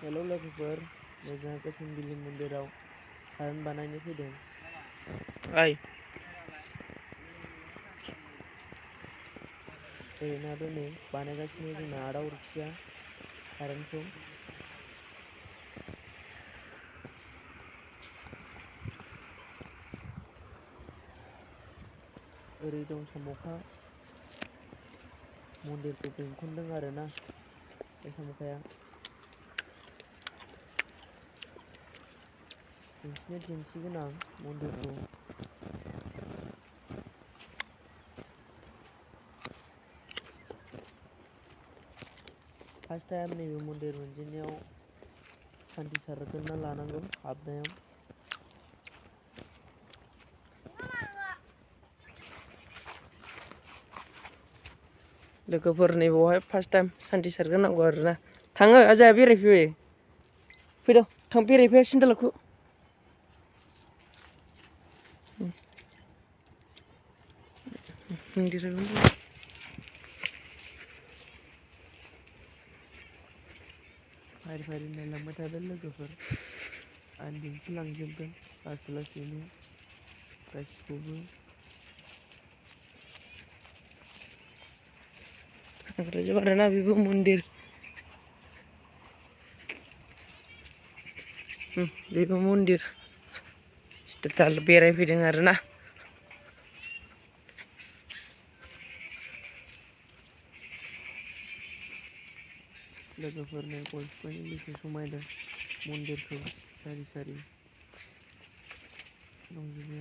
Hello लोगोफोर, जोंहा गोसोमबिलि मन्दिराव कारेन्ट बानायनो फैदों। ओइ ओरैनो नै बानायगासिनो जोंना आदा अरखिया कारेन्टखौ। ओरै दं साम'खा मन्दिरखौ बेंखनदों आरोना बे साम'खाया। नोंसिनो दिन्थिगोन आं मन्दिरखौ। फार्स्ट टाइम नैबे मन्दिर मोनजेननायाव सान्थि सारग्रोना लानांगौ हाबनायाव। लोगोफोर नैबावहाय फार्स्ट टाइम सान्थि सारग्रोनांगौ आरोना। थाङो आजाया बेरायफैबाय। फैद' थां बेरायफै सिन्देलाखौ। फारि फारि नायलांबाय थादो लोगोफोर, आं दिन्थिलांजोबगोन लासै लासैनो गासिखौबो। हाग्राजोब आरोना बेबो मन्दिर। बेबो मन्दिर बेरायफैदों आरोना। लोगोफोरनो गय बिफांनि बेसे समायदों मन्दिरखौ सारि सारि दंजोबो।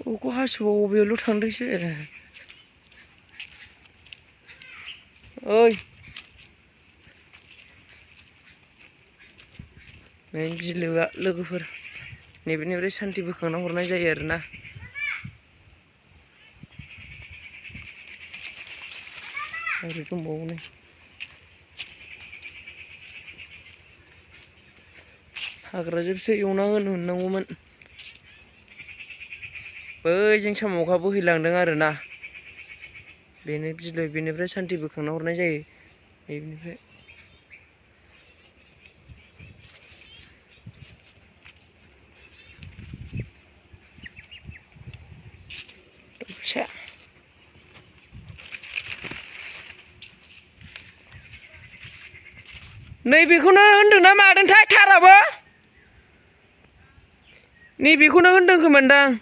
अखा हासोबाव अबेयावल' थांदोंसो। ओइ नै बिलोआ लोगोफोर, नैबेनिफ्राय सान्थि बोखांना हरनाय जायो आरोना। ओरै दंबावो नै हाग्राजोबसो एवना होनो मोननांगौमोन। बैजों साम'खा बोहैलांदों आरोना, बेनो बिलो, बेनिफ्राय सान्थि बोखांना हरनाय जायो बेनिफ्राय। फिसा नैबेखौनो होनदोंना मादोंथाय थाराबो? नैबेखौनो होनदों खोमादां।